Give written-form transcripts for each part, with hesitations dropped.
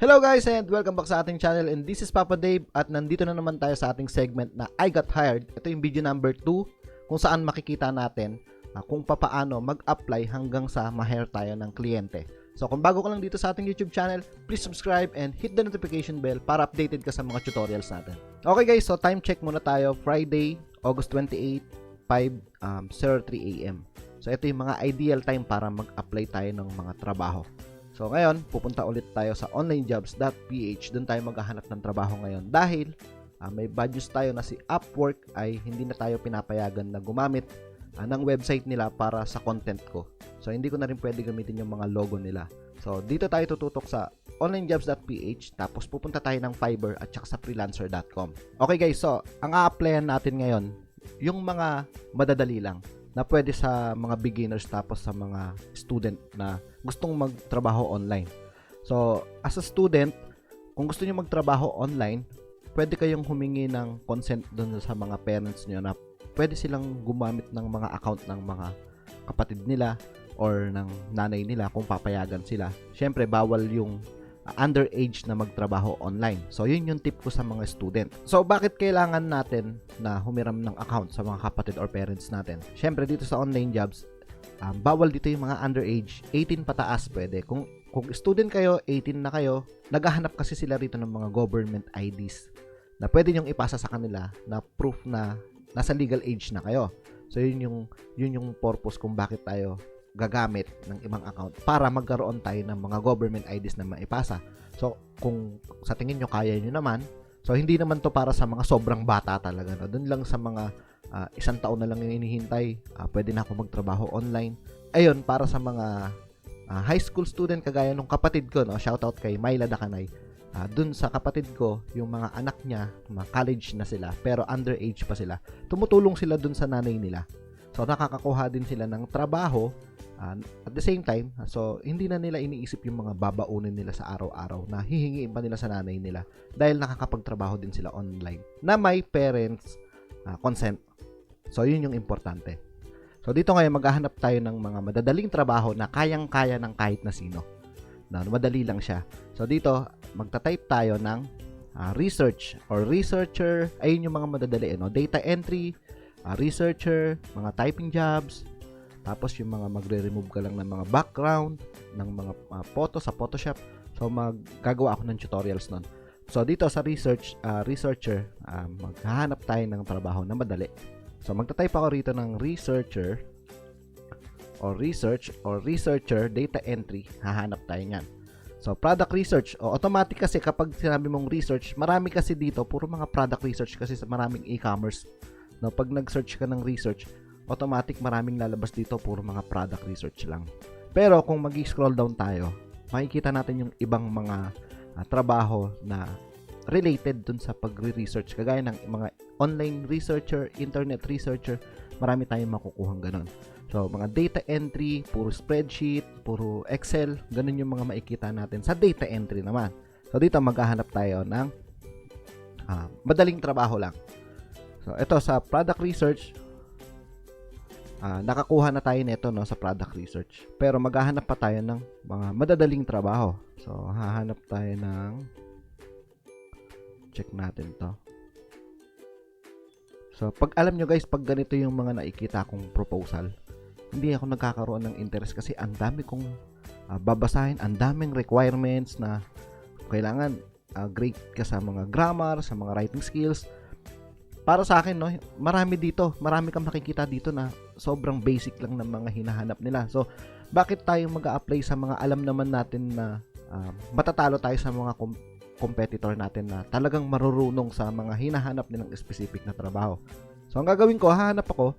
Hello guys and welcome back sa ating channel, and this is Papa Dave at nandito na naman tayo sa ating segment na I Got Hired. Ito yung video number 2 kung saan makikita natin kung papaano mag-apply hanggang sa ma-hire tayo ng kliyente. So kung bago ka lang dito sa ating YouTube channel, please subscribe and hit the notification bell para updated ka sa mga tutorials natin. Okay guys, so time check muna tayo. Friday, August 28, 5:03 AM. So ito yung mga ideal time para mag-apply tayo ng mga trabaho. So ngayon, pupunta ulit tayo sa onlinejobs.ph. Doon tayo maghahanap ng trabaho ngayon dahil may bad news tayo na si Upwork ay hindi na tayo pinapayagan na gumamit ng website nila para sa content ko. So hindi ko na rin pwede gamitin yung mga logo nila. So dito tayo tututok sa onlinejobs.ph, tapos pupunta tayo ng Fiverr at saka sa freelancer.com. Okay guys, so ang a-applyan natin ngayon yung mga madadali lang na pwede sa mga beginners tapos sa mga student na gustong magtrabaho online. So, as a student, kung gusto niyo magtrabaho online, pwede kayong humingi ng consent doon sa mga parents niyo na pwede silang gumamit ng mga account ng mga kapatid nila or ng nanay nila kung papayagan sila. Syempre, bawal yung underage na magtrabaho online. So, yun yung tip ko sa mga student. So, bakit kailangan natin na humiram ng account sa mga kapatid or parents natin? Syempre, dito sa online jobs, bawal dito yung mga underage. 18 pataas pwede. Kung student kayo, 18 na kayo, naghahanap kasi sila rito ng mga government IDs na pwede nyong ipasa sa kanila na proof na nasa legal age na kayo. So, yun yung purpose kung bakit tayo gagamit ng ibang account para magkaroon tayo ng mga government IDs na maipasa. So, kung sa tingin nyo kaya nyo naman, so hindi naman to para sa mga sobrang bata talaga. No? Doon lang sa mga isang taon na lang yung hinihintay, pwede na ako magtrabaho online. Ayun, para sa mga high school student kagaya nung kapatid ko, no? Shoutout kay Myla Dakanay. Dun sa kapatid ko, yung mga anak niya, mga college na sila, pero underage pa sila. Tumutulong sila dun sa nanay nila. So, nakakakuha din sila ng trabaho at the same time, so hindi na nila iniisip yung mga babaunin nila sa araw-araw na hihingiin pa nila sa nanay nila dahil nakakapagtrabaho din sila online na may parents consent. So, yun yung importante. So, dito ngayon maghahanap tayo ng mga madadaling trabaho na kayang-kaya ng kahit na sino. Na madali lang siya. So, dito magta-type tayo ng research or researcher. Ayun yung mga madadali, no? Data entry, researcher, mga typing jobs, tapos yung mga magre-remove ka lang ng mga background, ng mga photo sa Photoshop. So, gagawa ako ng tutorials nun. So, dito sa researcher, maghahanap tayo ng trabaho na madali. So, magta-type ako rito ng researcher or research or researcher data entry. Hahanap tayo niyan. So, product research. Automatic kasi kapag sinabi mong research, marami kasi dito, puro mga product research kasi sa maraming e-commerce. No, pag nag-search ka ng research, automatic maraming lalabas dito, puro mga product research lang. Pero kung mag-scroll down tayo, makikita natin yung ibang mga trabaho na related dun sa pagre-research. Kagaya ng mga online researcher, internet researcher, marami tayong makukuhang ganun. So, mga data entry, puro spreadsheet, puro Excel, ganun yung mga makikita natin sa data entry naman. So, dito maghahanap tayo ng madaling trabaho lang. So, ito sa product research, nakakuha na tayo nito, no, sa product research. Pero maghahanap pa tayo ng mga madadaling trabaho. So, hahanap tayo ng, check natin to. So, pag alam nyo guys, pag ganito yung mga nakikita kong proposal, hindi ako nagkakaroon ng interest kasi ang dami kong babasahin, ang daming requirements na kailangan great ka sa mga grammar, sa mga writing skills. Para sa akin, no, marami kang makikita dito na sobrang basic lang ng mga hinahanap nila. So, bakit tayo mag-a-apply sa mga alam naman natin na matatalo tayo sa mga competitor natin na talagang marurunong sa mga hinahanap nilang specific na trabaho. So, ang gagawin ko, hahanap ako,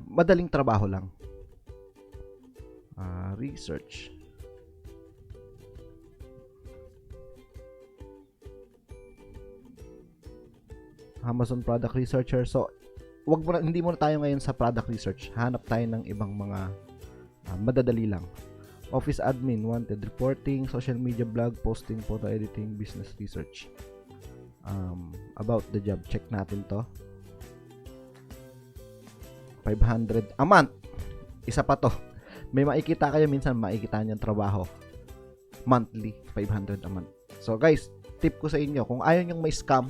madaling trabaho lang. Research. Amazon Product Researcher. So, hindi muna tayo ngayon sa product research. Hanap tayo ng ibang mga madadali lang. Office admin, wanted reporting, social media blog, posting, photo editing, business research. About the job, check natin to. 500 a month. Isa pa to. May makikita kayo minsan, makikita niyang trabaho. Monthly, 500 a month. So guys, tip ko sa inyo, kung ayaw nyong may scam,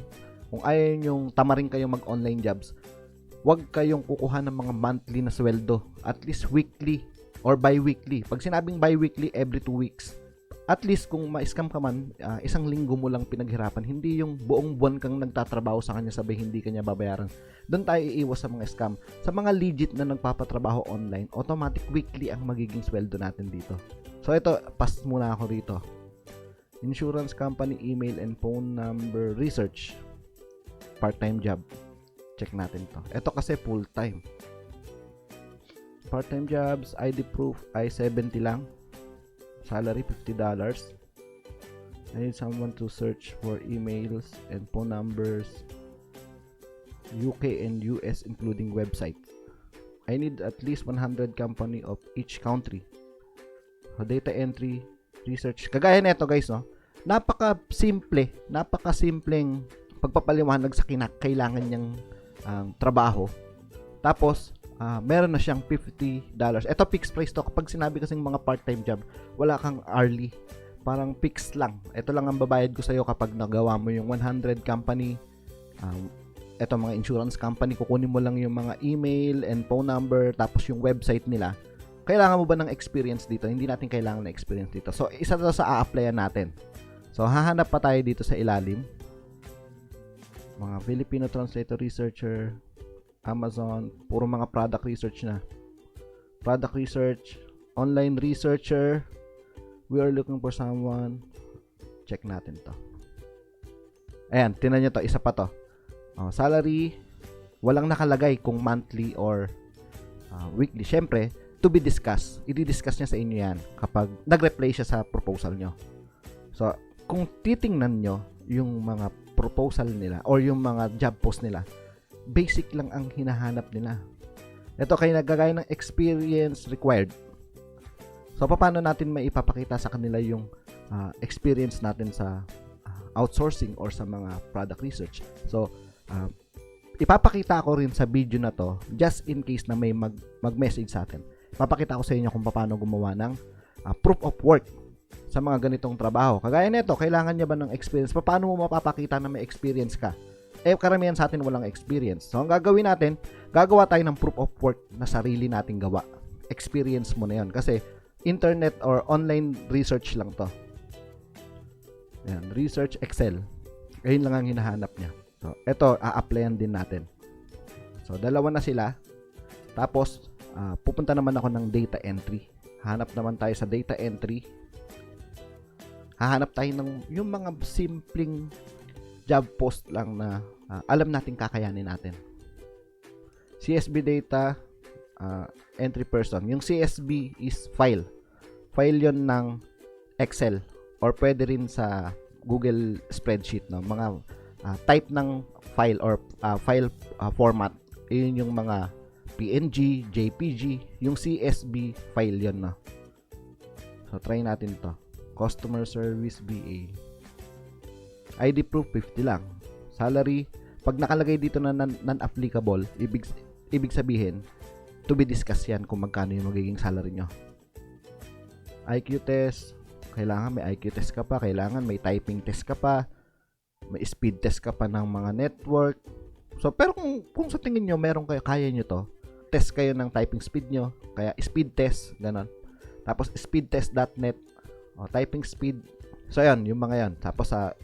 kung ayaw nyong tamarin kayong mag-online jobs, huwag kayong kukuha ng mga monthly na sweldo. At least weekly or bi-weekly. Pag sinabing bi-weekly, every 2 weeks. At least kung ma-scam ka man, isang linggo mo lang pinaghirapan. Hindi yung buong buwan kang nagtatrabaho sa kanya sabay hindi kanya babayaran. Doon tayo iiwas sa mga scam. Sa mga legit na nagpapatrabaho online, automatic weekly ang magiging sweldo natin dito. So ito, pass muna ako dito. Insurance company, email and phone number research. Part-time job. Check natin to. Ito kasi full-time. Part-time jobs, ID proof ay 70 lang. Salary $50. I need someone to search for emails and phone numbers, UK and US including websites. I need at least 100 company of each country. So, data entry, research. Kagaya nito guys, no? Napaka-simpleng pagpapaliwanag sa kailangan niyang trabaho. Tapos, meron na siyang $50. Ito fixed price to. Kapag sinabi kasing mga part-time job, wala kang hourly. Parang fixed lang. Ito lang ang babayad ko sa'yo kapag nagawa mo yung 100 company. Ito mga insurance company, kukunin mo lang yung mga email and phone number, tapos yung website nila. Kailangan mo ba ng experience dito? Hindi natin kailangan ng experience dito. So, isa to sa a-applyan natin. So, hahanap pa tayo dito sa ilalim. Mga Filipino translator researcher, Amazon, puro mga product research na. Product research, online researcher. We are looking for someone. Check natin to. Ayan, tinan nyo to, isa pa to. Salary, walang nakalagay kung monthly or weekly. Syempre, to be discussed. I-discuss niya sa inyo yan kapag nag-reply siya sa proposal nyo. So, kung titingnan nyo yung mga proposal nila or yung mga job post nila, basic lang ang hinahanap nila. Ito kay nagagaya ng experience required. So, paano natin maipapakita sa kanila yung experience natin sa outsourcing or sa mga product research? So, ipapakita ko rin sa video na to just in case na may mag-message sa atin. Papakita ko sa inyo kung paano gumawa ng proof of work sa mga ganitong trabaho. Kagaya nito, kailangan niya ba ng experience? Paano mo mapapakita na may experience ka? Karamihan sa atin walang experience. So, ang gagawin natin, gagawa tayo ng proof of work na sarili nating gawa. Experience mo na yun. Kasi, internet or online research lang to. Ayan, research Excel. Ayun lang ang hinahanap niya. So, ito, a-applyan din natin. So, dalawa na sila. Tapos, pupunta naman ako ng data entry. Hanap naman tayo sa data entry. Hahanap tayo ng yung mga simpleng job post lang na alam natin kakayanin natin. CSV data, entry person. Yung CSV is file. File yon ng Excel or pwede rin sa Google spreadsheet. No? Mga type ng file or file format. Yun yung mga PNG, JPG. Yung CSV file yon. No? So, try natin to. Customer Service BA. ID proof 50 lang. Salary, pag nakalagay dito na non-applicable, ibig sabihin, to be discussed yan kung magkano yung magiging salary nyo. IQ test, kailangan may IQ test ka pa, kailangan may typing test ka pa, may speed test ka pa ng mga network. So, pero kung sa tingin nyo, meron kayo, kaya nyo to, test kayo ng typing speed nyo, kaya speed test, ganon. Tapos, speedtest.net, typing speed. So, yan, yung mga yan. Tapos, sa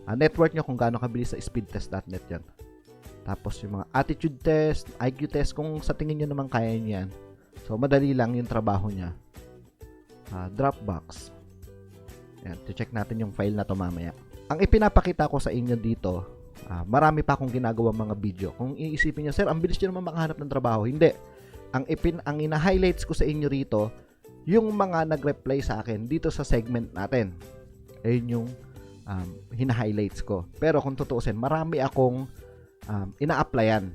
network nyo kung gaano kabilis sa speedtest.net yan. Tapos yung mga attitude test, IQ test, kung sa tingin nyo naman kaya nyo yan. So, madali lang yung trabaho niya. Dropbox. Yan, check natin yung file na to mamaya. Ang ipinapakita ko sa inyo dito, marami pa akong ginagawa mga video. Kung iisipin nyo, sir, ang bilis nyo naman makahanap ng trabaho. Hindi. Ang ina-highlights ko sa inyo rito, yung mga nag-reply sa akin dito sa segment natin. Ayun yung hina-highlights ko. Pero kung tutuusin, marami akong ina-applyan.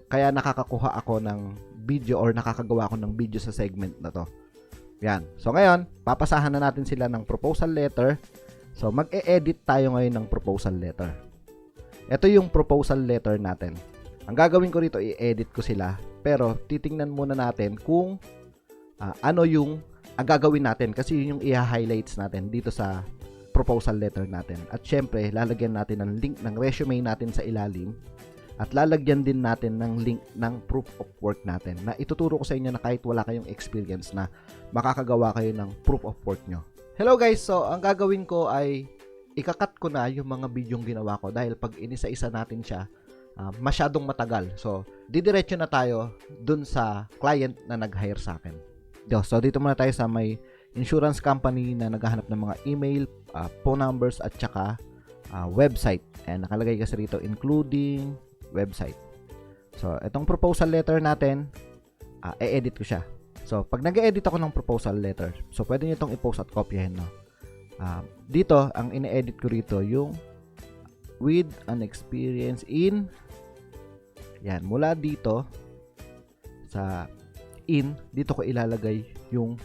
Kaya nakakakuha ako ng video or nakakagawa ako ng video sa segment na to. Yan. So ngayon, papasahan na natin sila ng proposal letter. So mag-e-edit tayo ngayon ng proposal letter. Ito yung proposal letter natin. Ang gagawin ko rito, i-edit ko sila. Pero titingnan muna natin kung ano yung gagawin natin. Kasi yun yung i-highlights natin dito sa proposal letter natin. At syempre, lalagyan natin ng link ng resume natin sa ilalim. At lalagyan din natin ng link ng proof of work natin na ituturo ko sa inyo na kahit wala kayong experience na makakagawa kayo ng proof of work nyo. Hello guys! So, ang gagawin ko ay ikakat ko na yung mga videong ginawa ko dahil pag inisa-isa natin siya, masyadong matagal. So, didiretso na tayo dun sa client na nag-hire sa akin. So, dito muna tayo sa may insurance company na naghahanap ng mga email, phone numbers, at saka website. And nakalagay kasi rito, including website. So, itong proposal letter natin, e-edit ko siya. So, pag nag-edit ako ng proposal letter, so, pwede nyo itong i-post at kopyahin, no? Dito, ang ine-edit ko rito, yung with an experience in, yan, mula dito, sa in, dito ko ilalagay yung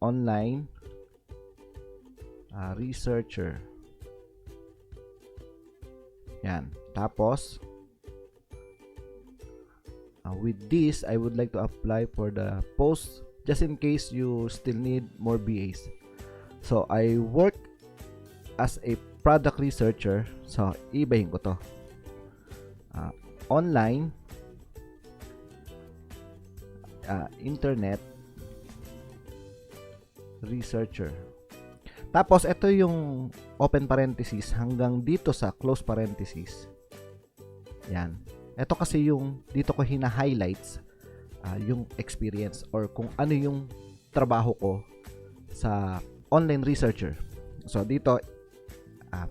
online researcher. Yan. Tapos, with this, I would like to apply for the post just in case you still need more BAs. So, I work as a product researcher. So, ibahin ko to. Online internet researcher. Tapos, ito yung open parenthesis hanggang dito sa close parenthesis. Yan. Ito kasi yung dito ko hina-highlights yung experience or kung ano yung trabaho ko sa online researcher. So, dito,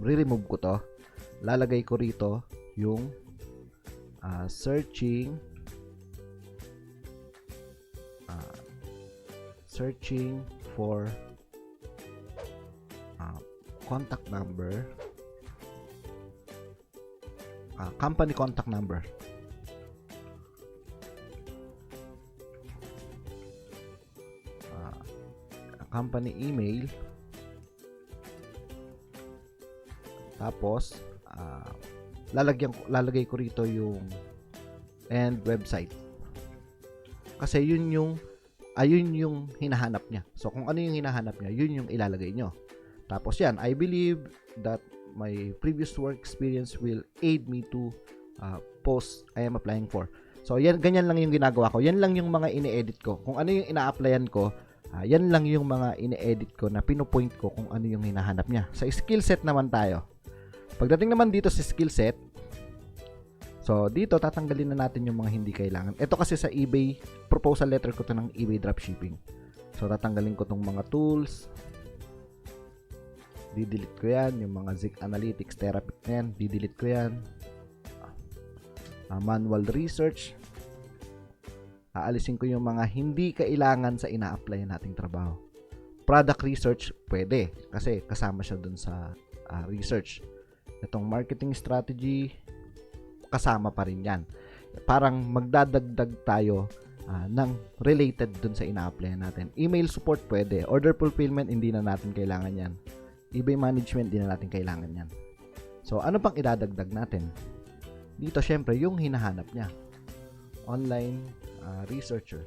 re-remove ko to. Lalagay ko rito yung searching for contact number, company contact number. Company email. Tapos lalagay ko rito yung and website. Kasi yun yung hinahanap niya. So kung ano yung hinahanap niya, yun yung ilalagay nyo. Tapos yan, I believe that my previous work experience will aid me to post I am applying for. So yan, ganyan lang yung ginagawa ko. Yan lang yung mga ine-edit ko. Kung ano yung ina-applyan ko, yan lang yung mga ine-edit ko na pinopoint ko kung ano yung hinahanap niya. Sa skill set naman tayo. Pagdating naman dito sa skill set, so dito tatanggalin na natin yung mga hindi kailangan. Ito kasi sa eBay, proposal letter ko to ng eBay dropshipping. So tatanggalin ko tong mga tools. Didelete ko yan. Yung mga Zik Analytics, Therapy na yan, didelete ko yan. Manual research. Aalisin ko yung mga hindi kailangan sa ina-apply nating trabaho. Product research, pwede. Kasi kasama siya dun sa research. Itong marketing strategy, kasama pa rin yan. Parang magdadagdag tayo ng related dun sa ina-apply natin. Email support, pwede. Order fulfillment, hindi na natin kailangan yan. eBay management, hindi na natin kailangan yan. So, ano pang idadagdag natin? Dito, syempre, yung hinahanap niya. Online researcher.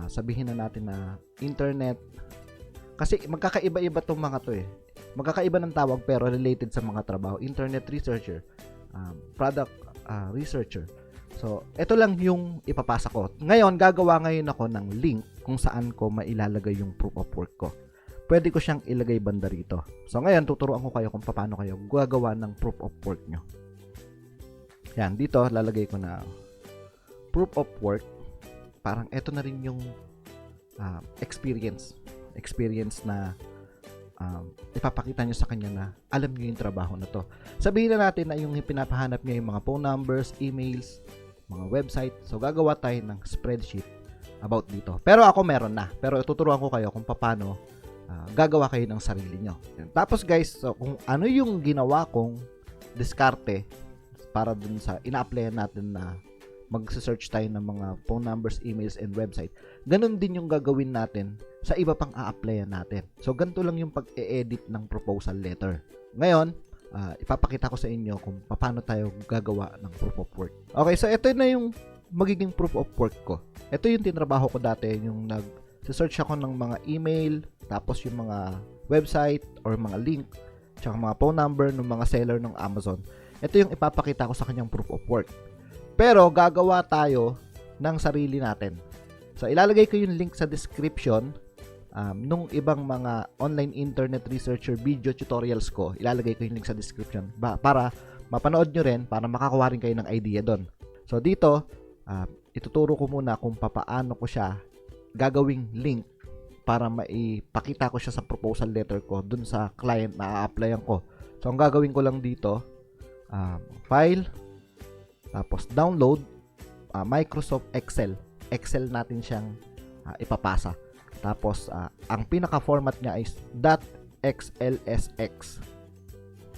Sabihin na natin na internet. Kasi magkakaiba-iba tong mga to eh. Magkakaiba ng tawag pero related sa mga trabaho. Internet researcher. Product researcher. So, ito lang yung ipapasa ko. Ngayon, gagawa ngayon ako ng link kung saan ko mailalagay yung proof of work ko. Pwede ko siyang ilagay banda rito. So, ngayon, tuturuan ko kayo kung paano kayo gagawa ng proof of work nyo. Yan, dito, lalagay ko na proof of work. Parang ito na rin yung experience na ipapakita nyo sa kanya na alam nyo yung trabaho na to. Sabihin na natin na yung pinapahanap nyo yung mga phone numbers, emails, mga website. So, gagawa tayo ng spreadsheet about dito. Pero ako meron na. Pero tuturuan ko kayo kung paano gagawa kayo ng sarili nyo. Tapos guys, so, kung ano yung ginawa kong diskarte para dun sa ina-applyan natin na mag-search tayo ng mga phone numbers, emails, and website, ganun din yung gagawin natin sa iba pang a-applyan natin. So, ganito lang yung pag-e-edit ng proposal letter. Ngayon, ipapakita ko sa inyo kung paano tayo gagawa ng proof of work. Okay, so ito na yung magiging proof of work ko. Ito yung tinrabaho ko dati, yung nag-search ako ng mga email, tapos yung mga website or mga link, tsaka mga phone number ng mga seller ng Amazon. Ito yung ipapakita ko sa kanyang proof of work. Pero gagawa tayo ng sarili natin. So ilalagay ko yung link sa description nung ibang mga online internet researcher video tutorials ko. Ilalagay ko yung link sa description para mapanood nyo rin, para makakuha rin kayo ng idea doon. So dito, ituturo ko muna kung papaano ko siya gagawing link para maipakita ko siya sa proposal letter ko dun sa client na a-applyan ko. So ang gagawin ko lang dito, file, tapos download, Microsoft Excel. Excel natin siyang ipapasa. Tapos, ang pinaka-format niya is .xlsx.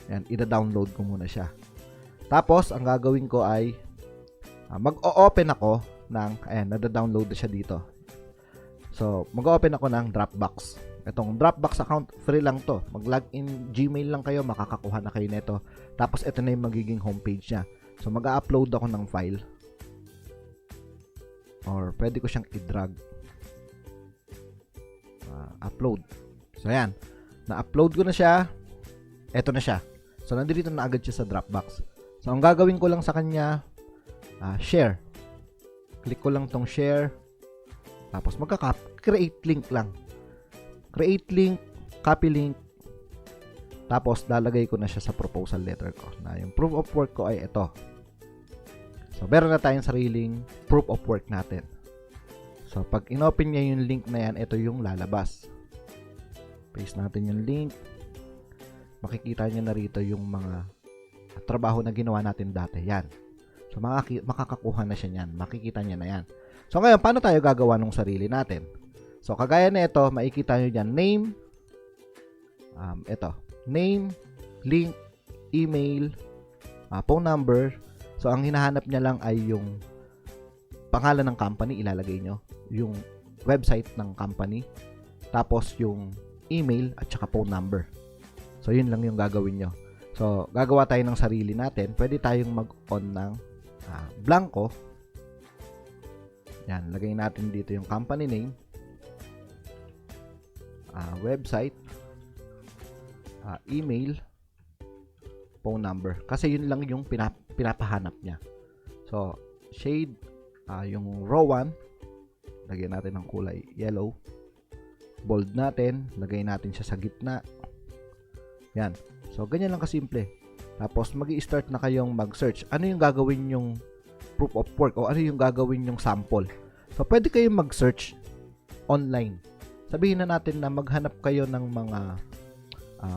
Yan, ida-download ko muna siya. Tapos, ang gagawin ko ay mag-o-open ako ng, ayan, nada-download na siya dito. So, mag-o-open ako ng Dropbox. Itong Dropbox account, free lang to. Mag-login Gmail lang kayo, makakakuha na kayo nito. Tapos, ito na yung magiging homepage niya. So, mag-upload ako ng file. Or, pwede ko siyang i-drag. Upload. So, ayan. Na-upload ko na siya. Eto na siya. So, nandito na agad siya sa Dropbox. So, ang gagawin ko lang sa kanya, share. Click ko lang tong share. Tapos, create link lang. Create link, copy link. Tapos, lalagay ko na siya sa proposal letter ko. Na yung proof of work ko ay ito. So, meron na tayong sariling proof of work natin. So, pag inopen niya yung link na yan, ito yung lalabas. Paste natin yung link. Makikita niya na rito yung mga trabaho na ginawa natin dati. Yan. So, makakakuha na siya niyan. Makikita niya na yan. So, ngayon, paano tayo gagawa ng sarili natin? So, kagaya na ito, makikita nyo dyan, name, ito, name, link, email, phone number. So, ang hinahanap niya lang ay yung pangalan ng company, ilalagay nyo. Yung website ng company, tapos yung email at saka phone number. So, yun lang yung gagawin nyo. So, gagawa tayo ng sarili natin. Pwede tayong mag-on ng blanco. Yan, lagay natin dito yung company name, website, email, phone number. Kasi yun lang yung pinapahanap niya. So, shade, yung row 1, lagyan natin ng kulay yellow. Bold natin, lagay natin siya sa gitna. Yan. So, ganyan lang kasimple. Tapos, magi-start na kayong mag-search. Ano yung gagawin yung proof of work o ano yung gagawin yung sample? So, pwede kayong mag-search online. Sabihin na natin na maghanap kayo ng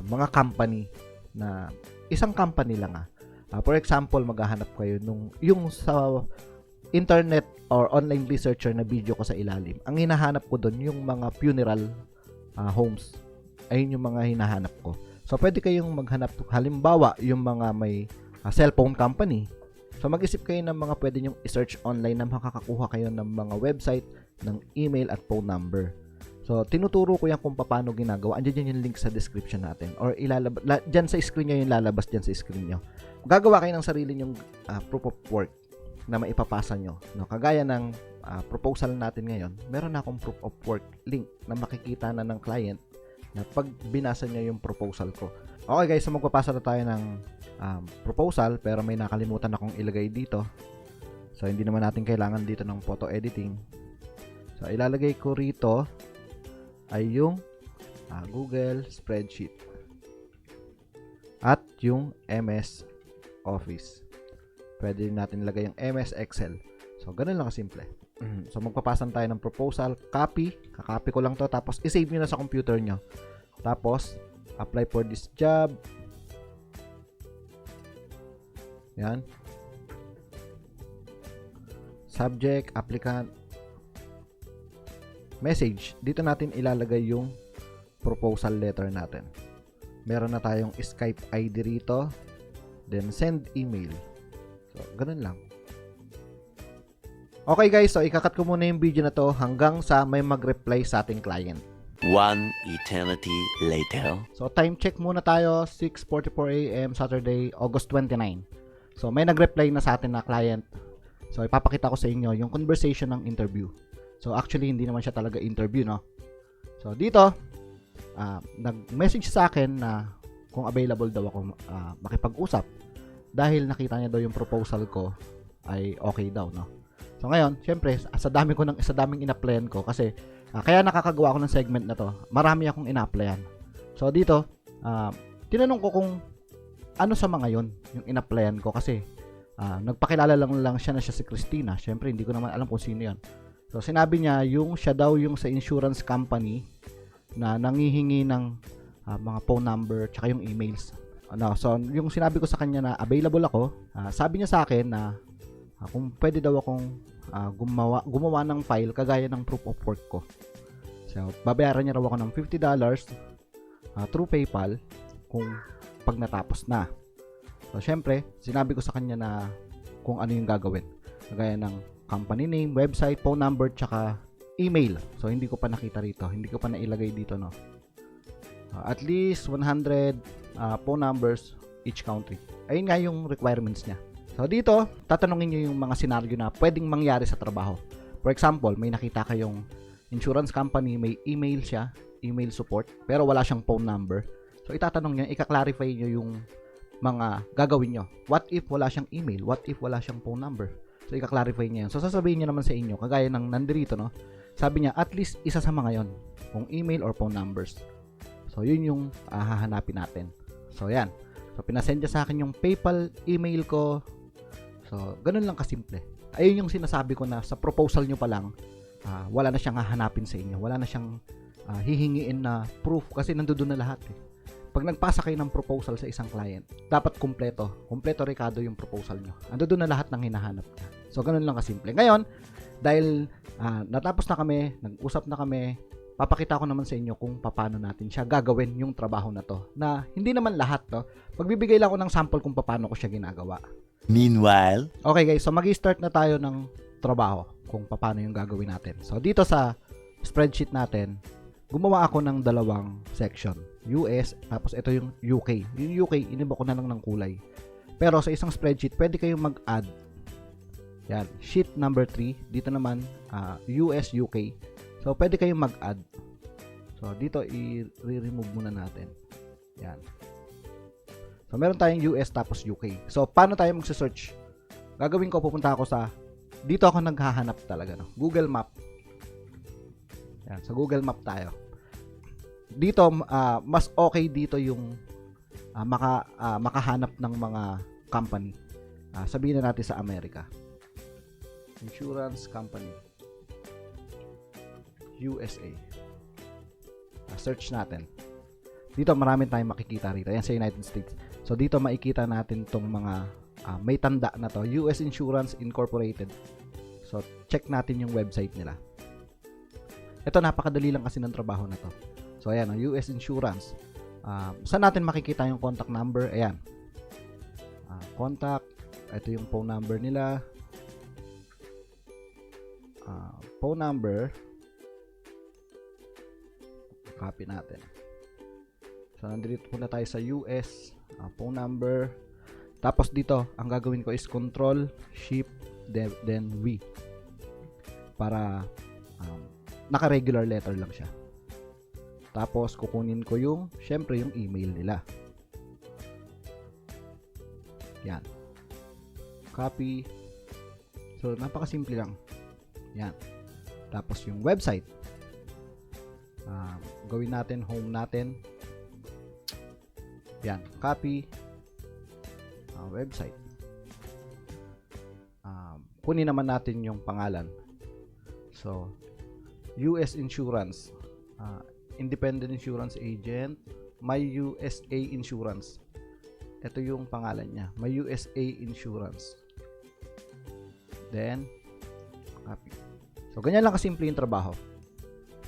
mga company na isang company lang. For example, maghahanap kayo yung sa internet or online researcher na video ko sa ilalim. Ang hinahanap ko doon yung mga funeral homes. Ayun yung mga hinahanap ko. So, pwede kayong maghanap, halimbawa, yung mga may cellphone company. So, mag-isip kayo ng mga pwede nyong i-search online na makakakuha kayo ng mga website, ng email at phone number. So, tinuturo ko yan kung paano ginagawa. Andiyan yung link sa description natin. Or dyan sa screen nyo, yung lalabas dyan sa screen nyo. Gagawa kayo ng sarili nyong proof of work na maipapasa nyo. No, kagaya ng proposal natin ngayon, meron na akong proof of work link na makikita na ng client na pag binasa niya yung proposal ko. Okay guys, so magpapasa na tayo ng proposal, pero may nakalimutan akong ilagay dito. So, hindi naman natin kailangan dito ng photo editing. So, ilalagay ko rito ay yung Google Spreadsheet at yung MS Office. Pwede natin ilagay yung MS Excel. So, ganun lang kasimple. So, magpapasan tayo ng proposal. Copy. Kakopy ko lang to. Tapos, isave nyo na sa computer nyo. Tapos, apply for this job. Yan. Subject, applicant. Message. Dito natin ilalagay yung proposal letter natin. Meron na tayong Skype ID rito. Then, send email. So, ganun lang. Okay guys, so ikakat ko muna yung video na to hanggang sa may mag-reply sa ating client. One eternity later. So, time check muna tayo. 6:44 AM, Saturday, August 29. So, may nag-reply na sa atin na client. So, ipapakita ko sa inyo yung conversation ng interview. So, actually, hindi naman siya talaga interview, no? So, dito, nag-message sa akin na kung available daw ako makipag-usap dahil nakita niya daw yung proposal ko ay okay daw, no? So ngayon, syempre, sa daming ina-applyan ko kasi kaya nakakagawa ako ng segment na to. Marami akong ina-applyan. So dito, tinanong ko kung ano sa mga yon yung ina-applyan ko kasi nagpakilala lang siya na siya si Christina. Syempre, hindi ko naman alam kung sino yan. So sinabi niya siya daw yung sa insurance company na nangihingi ng mga phone number tsaka yung emails. So yung sinabi ko sa kanya na available ako, sabi niya sa akin na kung pwede daw akong gumawa ng file kagaya ng proof of work ko. So babayaran niya raw ako ng $50 through PayPal kung pag natapos na. So syempre, sinabi ko sa kanya na kung ano yung gagawin. Kagaya ng company name, website, phone number tsaka email. So hindi ko pa nakita rito, hindi ko pa nailagay dito, no. At least 100 phone numbers each country. Ayun nga yung requirements niya. So dito, tatanungin niyo yung mga senaryo na pwedeng mangyari sa trabaho. For example, may nakita kayong insurance company, may email siya, email support, pero wala siyang phone number. So itatanong niya, ika-clarify niyo yung mga gagawin niyo. What if wala siyang email? What if wala siyang phone number? So ika-clarify niya yun. So sasabihin niya naman sa inyo, kagaya ng nandito, no? Sabi niya, at least isa sa mga yon, kung email or phone numbers. So yun yung hahanapin natin. So yan. So pinasend niya sa akin yung PayPal email ko. So ganun lang kasimple. Ayun yung sinasabi ko na sa proposal nyo pa lang, wala na siyang hahanapin sa inyo. Wala na siyang hihingiin na proof kasi nandoon na lahat eh. Pag nagpasa kayo ng proposal sa isang client, dapat kumpleto rekado yung proposal nyo. Nandoon na lahat ng hinahanap niya. So ganun lang kasimple. Ngayon, dahil natapos na kami, nag-usap na kami, papakita ko naman sa inyo kung paano natin siya gagawin yung trabaho na to. Na hindi naman lahat to. Magbibigay lang ako ng sample kung paano ko siya ginagawa. Meanwhile, Okay guys, so mag-start na tayo ng trabaho kung paano yung gagawin natin. So dito sa spreadsheet natin, gumawa ako ng dalawang section. US, tapos ito yung UK. Yung UK, iniba ko na lang ng kulay. Pero sa isang spreadsheet, pwede kayong mag-add. Yan, sheet number 3. Dito naman, US, UK. So, pwede kayong mag-add. So, dito, i-remove muna natin. Yan. So, meron tayong US tapos UK. So, paano tayo magsa-search? Gagawin ko, pupunta ako sa, dito ako naghahanap talaga, no? Google Map. Yan, sa Google Map tayo. Dito, mas okay dito yung makahanap ng mga company. Sabihin na natin sa Amerika. Insurance company. USA. Search natin. Dito marami tayong makikita rito. Yan sa United States. So dito makikita natin tong mga may tanda na to. US Insurance Incorporated. So check natin yung website nila. Ito napakadali lang kasi ng trabaho na to. So ayan, ang US Insurance. Saan natin makikita yung contact number? Ayan. Contact. Ito yung phone number nila. Phone number. Copy natin. So nandito muna tayo sa US. Phone number. Tapos dito, ang gagawin ko is Control, Shift, then V. Para naka-regular letter lang siya. Tapos, kukunin ko yung, syempre, yung email nila. Yan. Copy. So, napakasimple lang. Yan. Tapos, yung website. Gawin natin, home natin. Yan. Copy. Website. Kunin naman natin yung pangalan. So, US Insurance. Independent Insurance Agent, My USA Insurance. Ito yung pangalan niya, My USA Insurance. Then, copy. So, ganyan lang kasimple yung trabaho.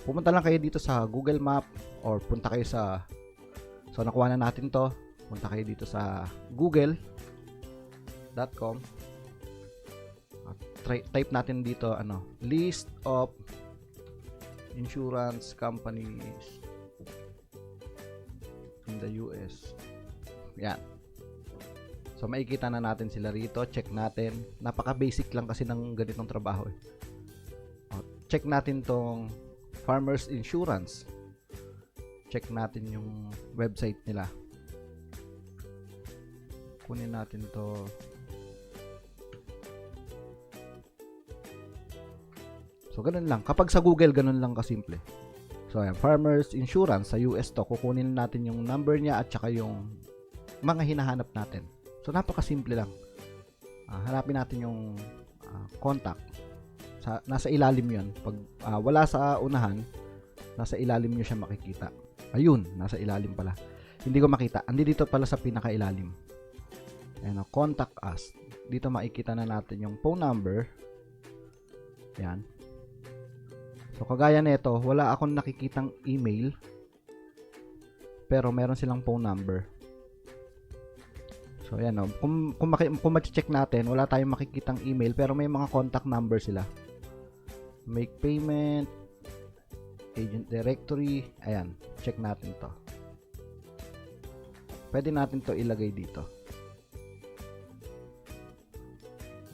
Pumunta lang kayo dito sa Google Map or punta kayo sa, so nakuha na natin to, punta kayo dito sa google.com. Type natin dito, list of insurance companies in the US. Yan. So makikita na natin sila rito. Check natin. Napaka-basic lang kasi ng ganitong trabaho eh. Check natin tong Farmers Insurance. check natin yung website nila. Kunin natin to. So, ganun lang. Kapag sa Google, ganun lang kasimple. So, ayan, Farmers Insurance sa US to. Kukunin natin yung number niya at saka yung mga hinahanap natin. So, napakasimple lang. Hanapin natin yung contact. Nasa ilalim yun. Pag wala sa unahan, nasa ilalim nyo siya makikita. Ayun, nasa ilalim pala. Hindi ko makita. Andi dito pala sa pinakailalim. Ayan, contact us. Dito makikita na natin yung phone number. Ayan. So, kagaya nito, wala akong nakikitang email. Pero meron silang phone number. So, ayan o. Kung ma-check natin, wala tayong makikitang email, pero may mga contact number sila. Make payment, agent directory, ayan. Check natin to. Pwede natin to ilagay dito.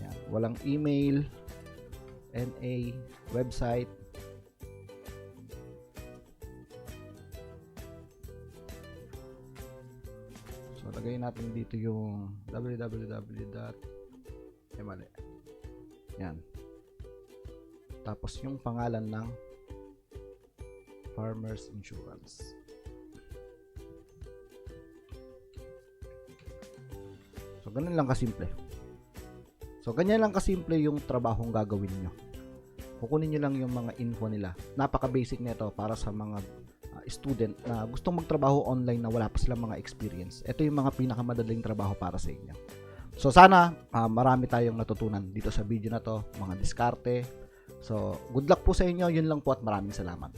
Ayan. Walang email, NA, website. So, lagay natin dito yung www. Yan. Tapos yung pangalan ng Farmers Insurance. So, ganun lang kasimple. So, ganyan lang kasimple yung trabahong gagawin nyo. Kukunin nyo lang yung mga info nila. Napaka-basic nito para sa mga student na gustong magtrabaho online na wala pa silang mga experience. Ito yung mga pinakamadaling trabaho para sa inyo. So, sana marami tayong natutunan dito sa video na to, mga diskarte. So, good luck po sa inyo. Yun lang po at maraming salamat.